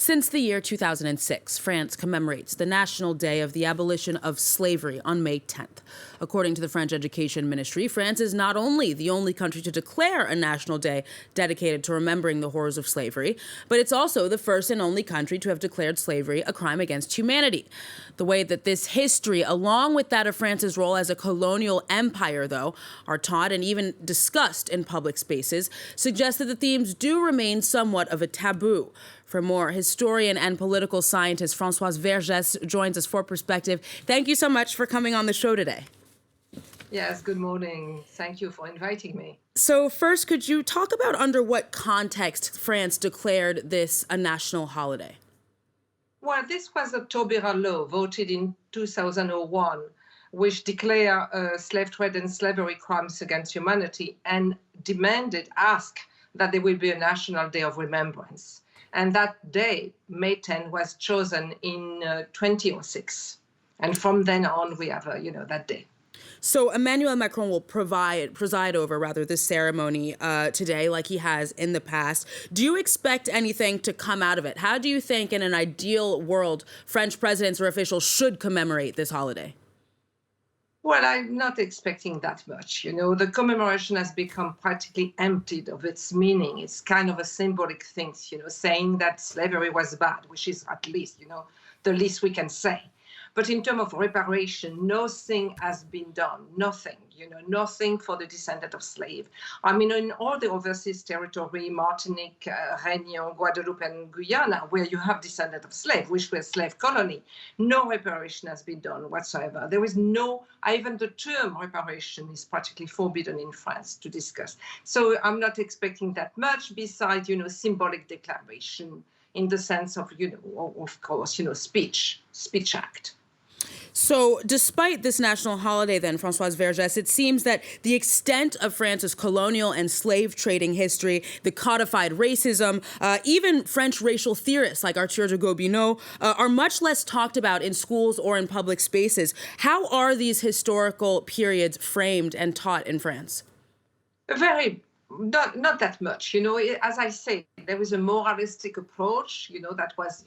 Since the year 2006, France commemorates the National Day of the Abolition of Slavery on May 10th. According to the French Education Ministry, France is not only the only country to declare a national day dedicated to remembering the horrors of slavery, but it's also the first and only country to have declared slavery a crime against humanity. The way that this history, along with that of France's role as a colonial empire, though, are taught and even discussed in public spaces, suggests that the themes do remain somewhat of a taboo. For more, historian and political scientist Françoise Vergès joins us for Perspective. Thank you so much for coming on the show today. Yes, good morning. Thank you for inviting me. So first, could you talk about under what context France declared this a national holiday? Well, this was a Taubira law voted in 2001, which declared slave trade and slavery crimes against humanity and asked that there will be a national day of remembrance. And that day, May 10, was chosen in 2006. And from then on, we have, that day. So Emmanuel Macron will preside over this ceremony today, like he has in the past. Do you expect anything to come out of it? How do you think, in an ideal world, French presidents or officials should commemorate this holiday? Well, I'm not expecting that much. The commemoration has become practically emptied of its meaning. It's kind of a symbolic thing, saying that slavery was bad, which is at least, the least we can say. But in terms of reparation, nothing has been done. Nothing, nothing for the descendant of slave. I mean, in all the overseas territory, Martinique, Réunion, Guadeloupe, and Guyana, where you have descendant of slave, which were slave colony, no reparation has been done whatsoever. There is even the term reparation is practically forbidden in France to discuss. So I'm not expecting that much besides, symbolic declaration in the sense of, of course, speech act. So despite this national holiday, then, Françoise Vergès, it seems that the extent of France's colonial and slave trading history, the codified racism, even French racial theorists like Arthur de Gobineau are much less talked about in schools or in public spaces. How are these historical periods framed and taught in France? Not that much, as I say, there was a moralistic approach, that was,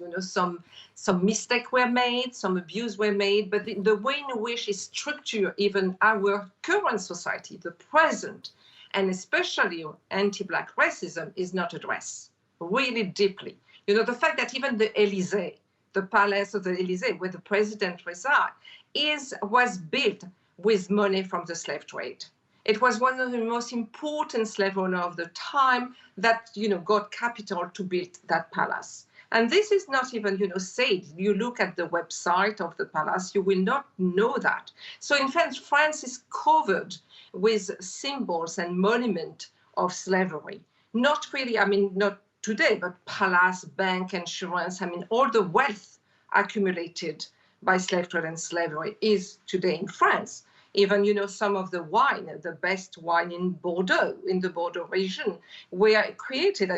some mistakes were made, some abuse were made, but the way in which it structures even our current society, the present, and especially anti-Black racism is not addressed really deeply. The fact that even the Élysée, the palace of the Élysée, where the president resides, was built with money from the slave trade. It was one of the most important slave owners of the time that, got capital to build that palace. And this is not even, said. You look at the website of the palace, you will not know that. So in fact, France is covered with symbols and monuments of slavery. Not really, not today, but palace, bank, insurance, all the wealth accumulated by slave trade and slavery is today in France. Even, some of the wine, the best wine in Bordeaux, in the Bordeaux region, were created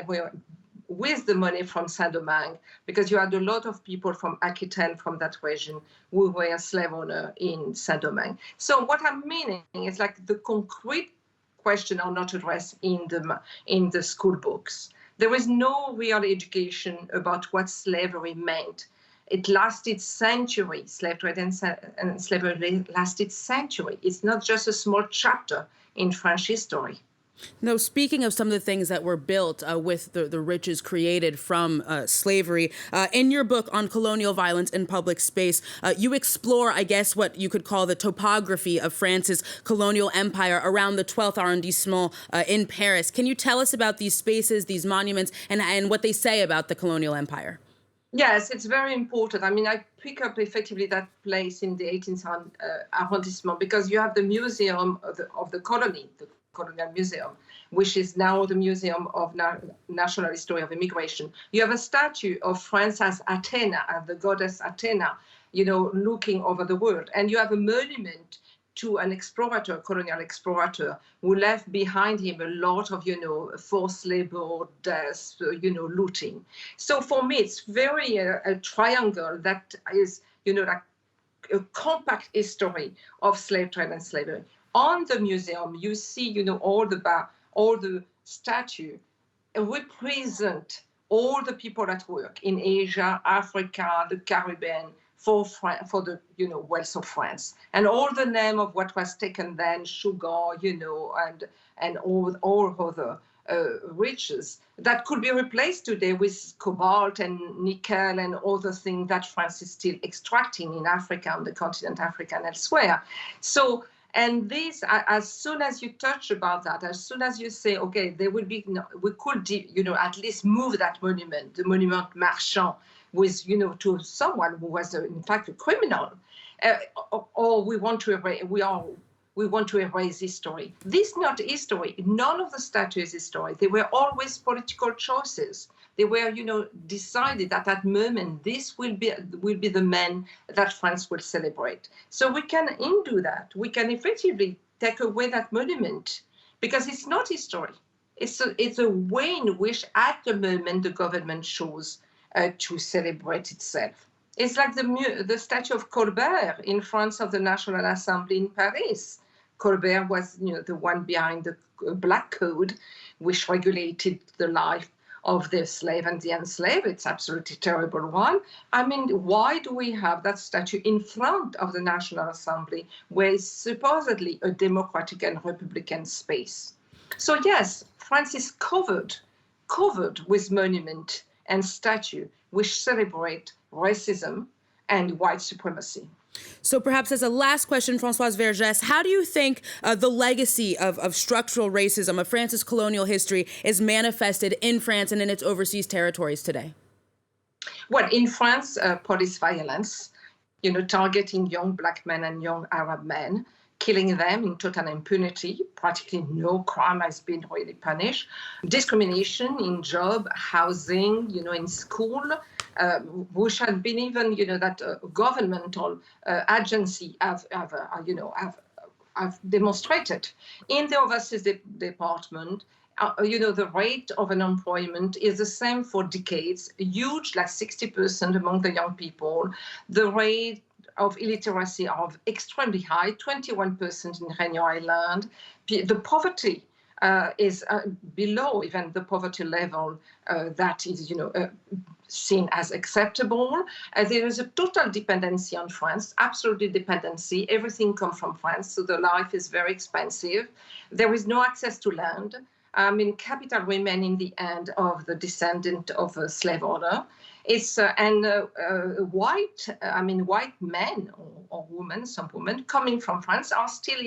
with the money from Saint-Domingue, because you had a lot of people from Aquitaine, from that region, who were slave owners in Saint-Domingue. So what I'm meaning is like the concrete questions are not addressed in the school books. There is no real education about what slavery meant. It lasted centuries. Slave trade and slavery lasted centuries. It's not just a small chapter in French history. No, speaking of some of the things that were built with the riches created from slavery, in your book on colonial violence in public space, you explore, I guess, what you could call the topography of France's colonial empire around the 12th arrondissement in Paris. Can you tell us about these spaces, these monuments, and what they say about the colonial empire? Yes, it's very important. I pick up effectively that place in the 18th arrondissement because you have the museum of the colony, the Colonial Museum, which is now the Museum of National History of Immigration. You have a statue of France as Athena, as the goddess Athena, looking over the world. And you have a monument to an explorator, colonial explorator, who left behind him a lot of, forced labor, death, looting. So for me, it's very a triangle that is, like a compact history of slave trade and slavery. On the museum, you see, all the statue represent all the people that work in Asia, Africa, the Caribbean, for the wealth of France, and all the name of what was taken then, sugar, and all other riches that could be replaced today with cobalt and nickel and other things that France is still extracting in Africa, on the continent Africa and elsewhere. So, and this, as soon as you touch about that, as soon as you say, okay, there will be, we could, at least move that monument, the monument marchand, with, to someone who was, in fact, a criminal, or we want to erase history. This is not history. None of the statues is history. They were always political choices. They were, decided at that moment, this will be the man that France will celebrate. So we can undo that. We can effectively take away that monument, because it's not history. It's a way in which, at the moment, the government chose to celebrate itself. It's like the statue of Colbert in front of the National Assembly in Paris. Colbert was, the one behind the Black Code, which regulated the life of the slave and the enslaved. It's absolutely terrible one. I mean, why do we have that statue in front of the National Assembly, where it's supposedly a democratic and republican space? So yes, France is covered with monument and statue which celebrate racism and white supremacy. So perhaps as a last question, Françoise Vergès, how do you think the legacy of structural racism, of France's colonial history, is manifested in France and in its overseas territories today? Well, in France, police violence, targeting young Black men and young Arab men, killing them in total impunity. Practically no crime has been really punished. Discrimination in job, housing, in school, which had been even, that governmental agency have demonstrated. In the overseas department, the rate of unemployment is the same for decades, huge, like 60% among the young people. The rate of illiteracy are extremely high, 21% in Réunion Island. The poverty is below even the poverty level that is, seen as acceptable. There is a total dependency on France, absolutely dependency. Everything comes from France, so the life is very expensive. There is no access to land. Capital remain in the hand of the descendant of a slave owner. It's white men or women, some women coming from France are still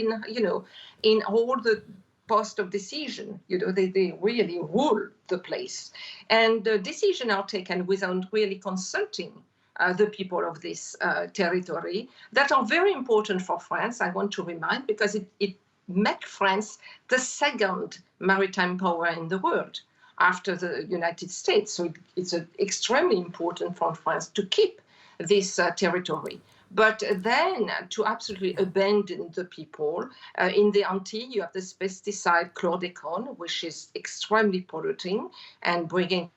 in all the post of decision. They really rule the place, and the decisions are taken without really consulting the people of this territory that are very important for France. I want to remind, because it makes France the second maritime power in the world after the United States. So it's extremely important for France to keep this territory. But then to absolutely abandon the people. In the Antilles, you have this pesticide chlordecone, which is extremely polluting and bringing,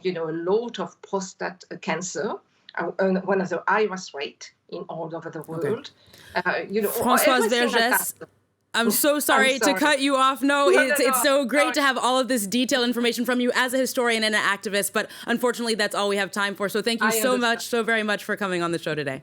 a lot of prostate cancer, one of the highest rate in all over the world. Okay. Françoise Vergès, I'm so sorry to cut you off. No, it's so great to have all of this detailed information from you as a historian and an activist, but unfortunately that's all we have time for. So thank you so very much for coming on the show today.